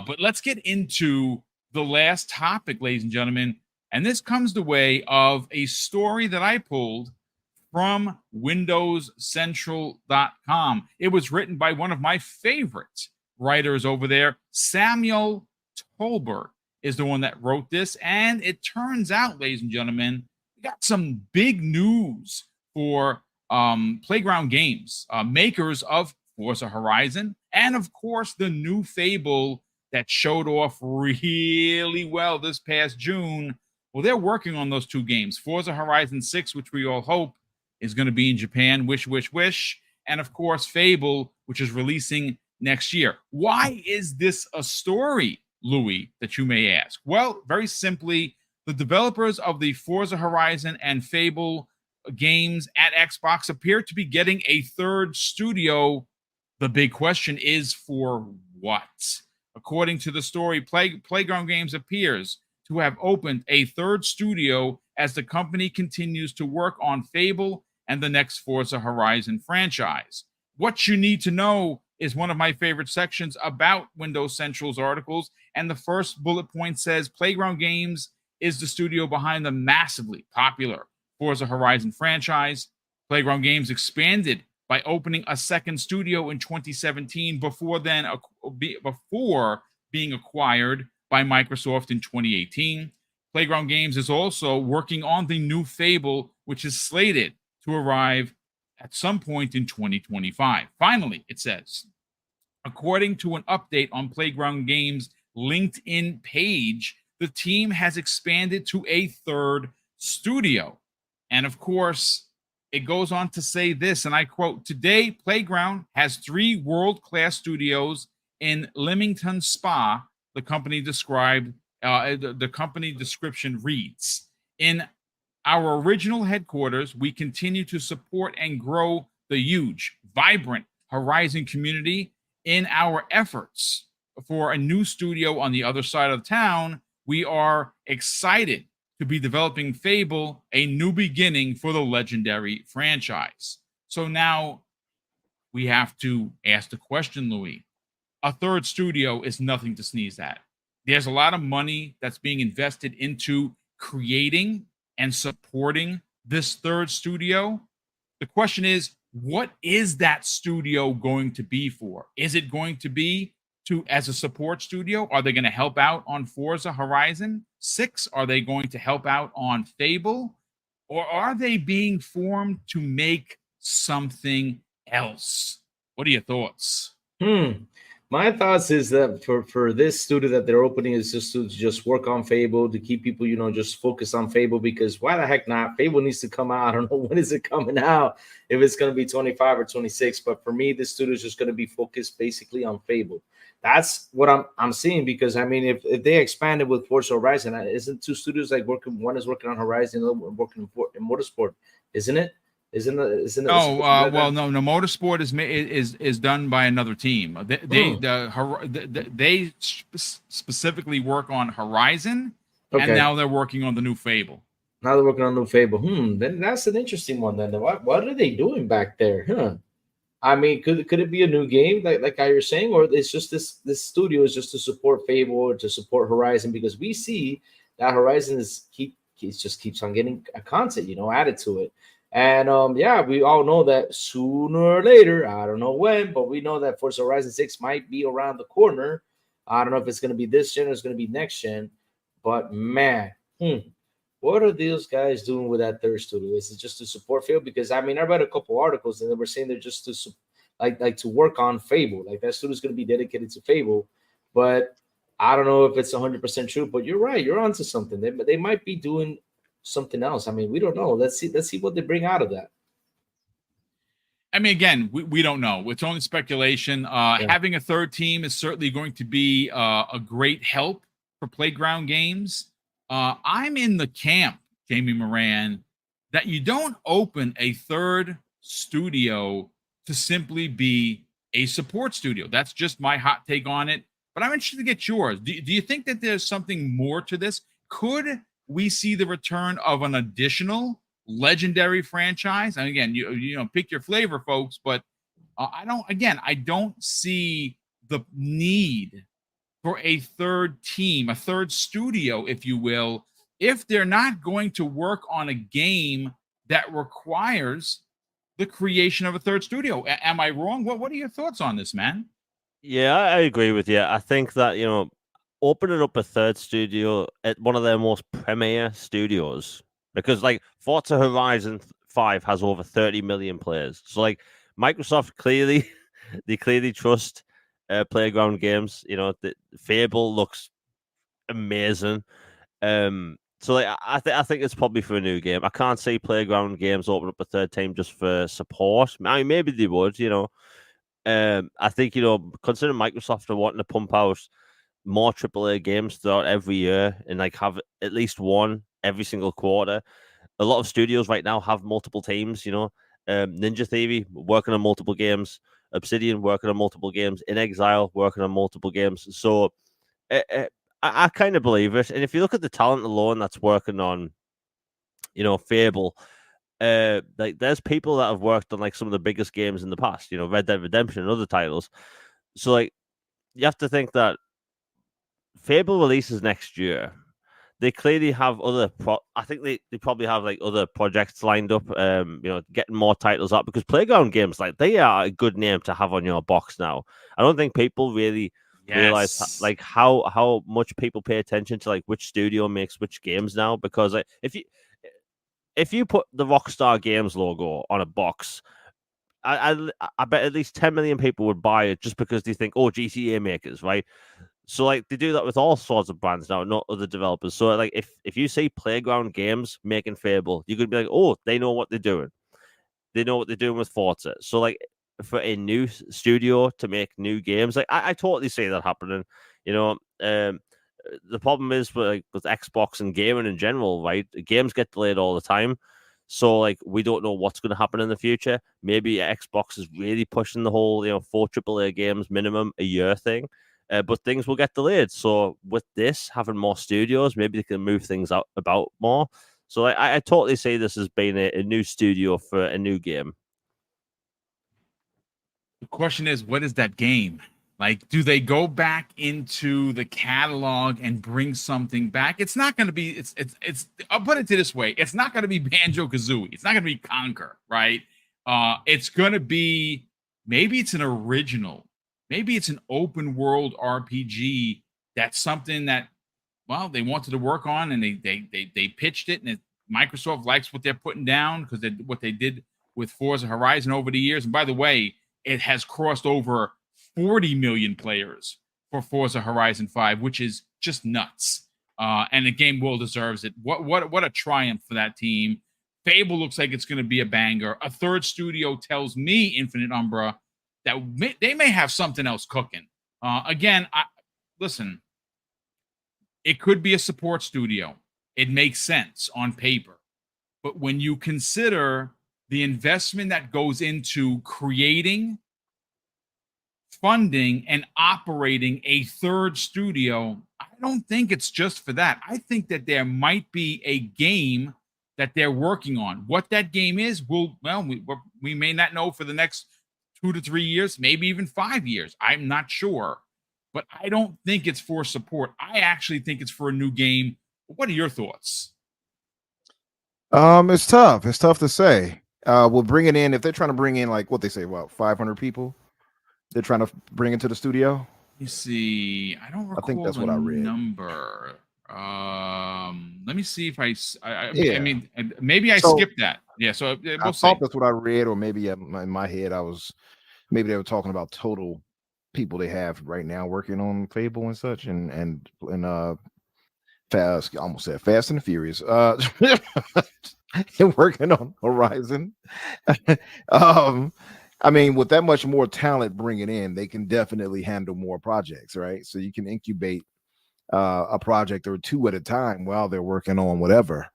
But let's get into the last topic, ladies and gentlemen. And this comes the way of a story that I pulled from WindowsCentral.com. It was written by one of my favorite writers over there. Samuel Tolbert is the one that wrote this. And it turns out, ladies and gentlemen, we got some big news for Playground Games, makers of Forza Horizon, and of course the new Fable that showed off really well this past June. Well, they're working on those two games, Forza Horizon 6, which we all hope is going to be in Japan, wish, wish, wish, and of course Fable, which is releasing next year. Why is this a story, Louis, that you may ask? Well, very simply, the developers of the Forza Horizon and Fable games at Xbox appear to be getting a third studio. The big question is, for what? According to the story, Playground Games appears to have opened a third studio as the company continues to work on Fable and the next Forza Horizon franchise. What you need to know is one of my favorite sections about Windows Central's articles, and the first bullet point says Playground Games is the studio behind the massively popular Forza Horizon franchise. Playground Games expanded by opening a second studio in 2017 before being acquired by Microsoft in 2018. Playground Games is also working on the new Fable, which is slated to arrive at some point in 2025. Finally, it says, according to an update on Playground Games' LinkedIn page, the team has expanded to a third studio. And of course, it goes on to say this, and I quote, today, Playground has 3 world-class studios in Leamington Spa. The company described, the company description reads, in our original headquarters, we continue to support and grow the huge, vibrant Horizon community. In our efforts for a new studio on the other side of town, we are excited to be developing Fable, a new beginning for the legendary franchise. So now we have to ask the question, Louis. A third studio is nothing to sneeze at. There's a lot of money that's being invested into creating and supporting this third studio. The question is, what is that studio going to be for? Is it going to be as a support studio? Are they going to help out on Forza Horizon 6? Are they going to help out on Fable? Or are they being formed to make something else? What are your thoughts? My thoughts is that for this studio that they're opening is just to just work on Fable, to keep people, just focus on Fable, because why the heck not? Fable needs to come out. I don't know when is it coming out, if it's going to be 25 or 26. But for me, this studio is just going to be focused basically on Fable. That's what I'm seeing, because I mean, if they expanded with Forza Horizon, isn't 2 studios like working? One is working on Horizon, the other one working in Motorsport, isn't it? Isn't it? No, well, no. Motorsport is done by another team. They specifically work on Horizon, and now they're working on the new Fable. Now they're working on new Fable. Then that's an interesting one. Then what are they doing back there? I mean, could it be a new game like how you're saying, or it's just this studio is just to support Fable or to support Horizon, because we see that Horizon just keeps on getting a content, added to it. And we all know that sooner or later, I don't know when, but we know that Forza Horizon 6 might be around the corner. I don't know if it's going to be this gen or it's going to be next gen, but man, what are those guys doing with that third studio? Is it just to support Fable? Because I mean, I read a couple articles and they were saying they're just to like to work on Fable. Like that studio is going to be dedicated to Fable, but I don't know if it's 100% true. But you're right, you're onto something. They might be doing something else. I mean, we don't know. Let's see what they bring out of that. I mean, again, we don't know. It's only speculation. Having a third team is certainly going to be a great help for Playground Games. I'm in the camp, Jamie Moran, that you don't open a third studio to simply be a support studio. That's just my hot take on it. But I'm interested to get yours. Do you think that there's something more to this? Could we see the return of an additional legendary franchise? And again, you pick your flavor, folks, but I don't see the need for a third team, a third studio, if you will, if they're not going to work on a game that requires the creation of a third studio. Am I wrong? What are your thoughts on this, man? Yeah, I agree with you. I think that, opening up a third studio at one of their most premier studios, because like Forza Horizon 5 has over 30 million players. So like Microsoft clearly they clearly trust Playground Games. The Fable looks amazing. So like I think it's probably for a new game. I can't see Playground Games open up a third team just for support. I mean, maybe they would. I think, considering Microsoft are wanting to pump out more AAA games throughout every year and like have at least one every single quarter. A lot of studios right now have multiple teams. Ninja Theory working on multiple games, Obsidian working on multiple games, In Exile working on multiple games. So I kind of believe it. And if you look at the talent alone that's working on, Fable, like there's people that have worked on like some of the biggest games in the past, Red Dead Redemption and other titles. So like you have to think that Fable releases next year. They clearly have I think they probably have like other projects lined up, getting more titles up, because Playground Games, like, they are a good name to have on your box now. I don't think people really realize Yes. like how much people pay attention to like which studio makes which games now, because like if you put the Rockstar Games logo on a box, I bet at least 10 million people would buy it just because they think, oh, GTA makers, right? So like they do that with all sorts of brands now, not other developers. So like if you see Playground Games making Fable, you could be like, oh, they know what they're doing. They know what they're doing with Forza. So like for a new studio to make new games, like I totally see that happening. You know, the problem is with Xbox and gaming in general, right? Games get delayed all the time. So like we don't know what's going to happen in the future. Maybe Xbox is really pushing the whole 4 AAA games minimum a year thing. But things will get delayed. So with this having more studios, maybe they can move things out about more. So I totally see this as being a new studio for a new game. The question is, what is that game? Like, do they go back into the catalog and bring something back? It's not going to be. It's. I'll put it this way: it's not going to be Banjo Kazooie. It's not going to be Conquer, right? It's going to be, maybe it's an original. Maybe it's an open world RPG. That's something that, well, they wanted to work on, and they pitched it, and Microsoft likes what they're putting down because what they did with Forza Horizon over the years. And by the way, it has crossed over 40 million players for Forza Horizon 5, which is just nuts. And the game well deserves it. What a triumph for that team. Fable looks like it's going to be a banger. A third studio tells me, Infinite Umbra, that they may have something else cooking. Again, listen, it could be a support studio. It makes sense on paper. But when you consider the investment that goes into creating, funding, and operating a third studio, I don't think it's just for that. I think that there might be a game that they're working on. What that game is, we may not know for the next 2 to 3 years, maybe even 5 years. I'm not sure. But I don't think it's for support. I actually think it's for a new game. What are your thoughts? It's tough. It's tough to say. We'll bring it in if they're trying to bring in like what they say, what 500 people. They're trying to bring into the studio. You see, I don't recall I think that's the what I read. number. Let me see if I Yeah. mean, maybe I So, skipped that. Yeah, so I we'll see. thought that's what I read, or maybe in my head maybe they were talking about total people they have right now working on Fable and such, and fast, almost said Fast and the Furious. And working on Horizon. I mean, with that much more talent bringing in, they can definitely handle more projects, right? So you can incubate a project or two at a time while they're working on whatever.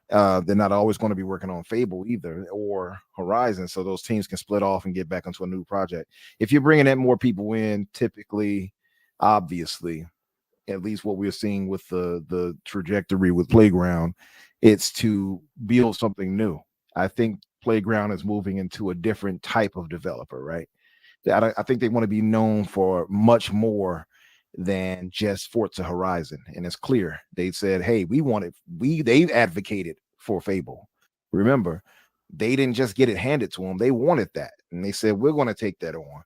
They're not always going to be working on Fable either or Horizon, so those teams can split off and get back into a new project. If you're bringing in more people in, typically, obviously, at least what we're seeing with the trajectory with Playground, it's to build something new. I think Playground is moving into a different type of developer, right? I think they want to be known for much more than just Forza Horizon. And it's clear they said, hey, they advocated for Fable. Remember, they didn't just get it handed to them, they wanted that, and they said, we're going to take that on.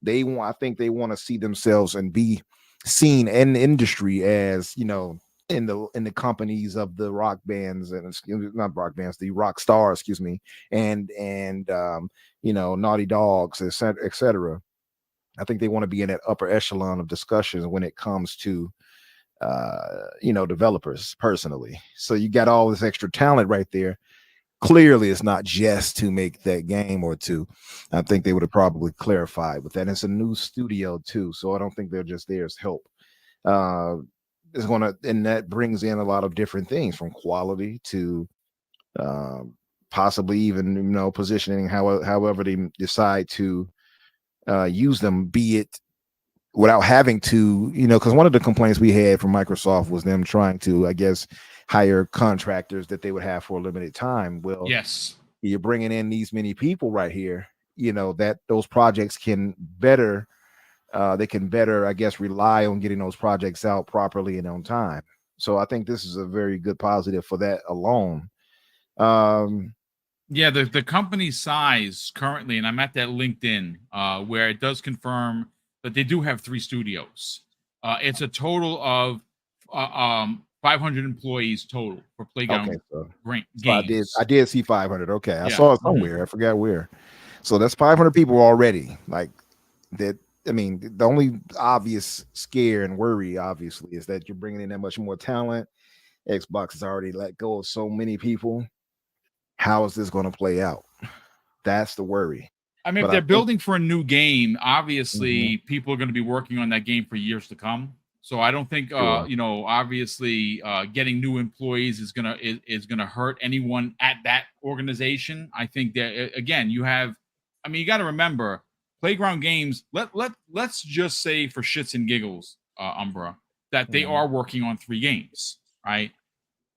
I think they want to see themselves and be seen in the industry as, you know, in the companies of the rock bands, and not rock bands, the rock stars, excuse me, and you know, Naughty Dogs, et cetera. I think they want to be in that upper echelon of discussions when it comes to you know, developers personally. So you got all this extra talent right there. Clearly it's not just to make that game or to, I think they would have probably clarified with that. And it's a new studio too, so I don't think they're just there as help. It's gonna, and that brings in a lot of different things, from quality to possibly even, you know, positioning, however they decide to use them, be it without having to, you know, because one of the complaints we had from Microsoft was them trying to, I guess, hire contractors that they would have for a limited time. Well, Yes. you're bringing in these many people right here, you know, that those projects can better, they can better, I guess, rely on getting those projects out properly and on time. So I think this is a very good positive for that alone. Yeah, the company size currently, and I'm at that LinkedIn where it does confirm that they do have 3 studios. It's a total of 500 employees total for Playground Okay, so Games. I did see 500. Okay, I Yeah. saw it somewhere. I forgot where. So that's 500 people already. Like that. I mean, the only obvious scare and worry, obviously, is that you're bringing in that much more talent. Xbox has already let go of so many people. How is this going to play out? That's the worry. I mean, But if I they're think- building for a new game, obviously people are going to be working on that game for years to come. So I don't think, Sure. you know, obviously getting new employees is gonna hurt anyone at that organization. I think that again, you have, I mean, you got to remember, Playground Games. Let's just say for shits and giggles, Umbra, that they are working on 3 games, right?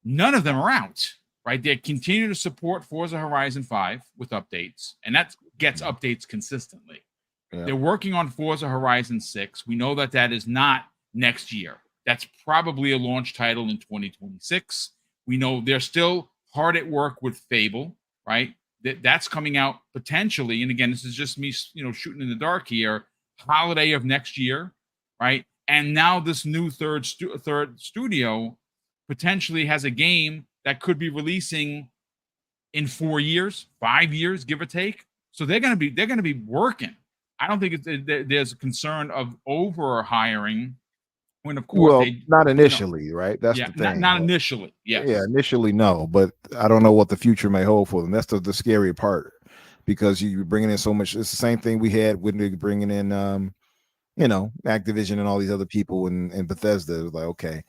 None of them are out, right? They continue to support Forza Horizon 5 with updates, and that gets updates consistently. Yeah. They're working on Forza Horizon 6. We know that that is not next year. That's probably a launch title in 2026. We know they're still hard at work with Fable, right? That's coming out potentially, and again, this is just me, you know, shooting in the dark here, holiday of next year, right? And now this new third studio potentially has a game that could be releasing in 4 years, 5 years, give or take. So they're gonna be working. I don't think there's a concern of over hiring. When of course Well, they not initially, right? That's yeah, the thing. not initially. Yes. Yeah, initially no, but I don't know what the future may hold for them. That's the scary part, because you're bringing in so much. It's the same thing we had when they're bringing in, you know, Activision and all these other people and Bethesda. It was like, okay,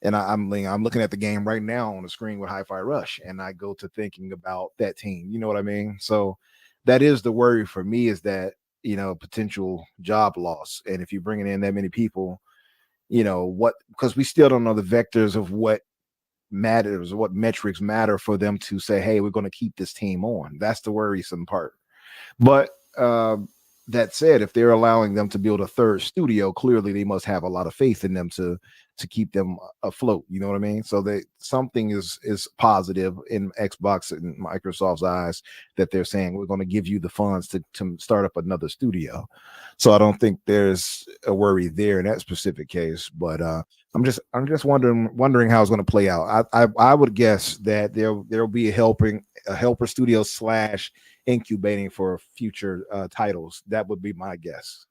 and I'm looking at the game right now on the screen with Hi-Fi Rush, and I go to thinking about that team. You know what I mean? So that is the worry for me, is that, you know, potential job loss. And if you're bringing in that many people, you know what, because we still don't know the vectors of what matters, what metrics matter for them to say, hey, we're going to keep this team on. That's the worrisome part. But that said, if they're allowing them to build a third studio, clearly they must have a lot of faith in them to keep them afloat. You know what I mean? So they, something is positive in Xbox and Microsoft's eyes, that they're saying, we're going to give you the funds to start up another studio. So I don't think there's a worry there in that specific case. But I'm just wondering how it's going to play out. I would guess that there'll be a helper studio / incubating for future titles. That would be my guess.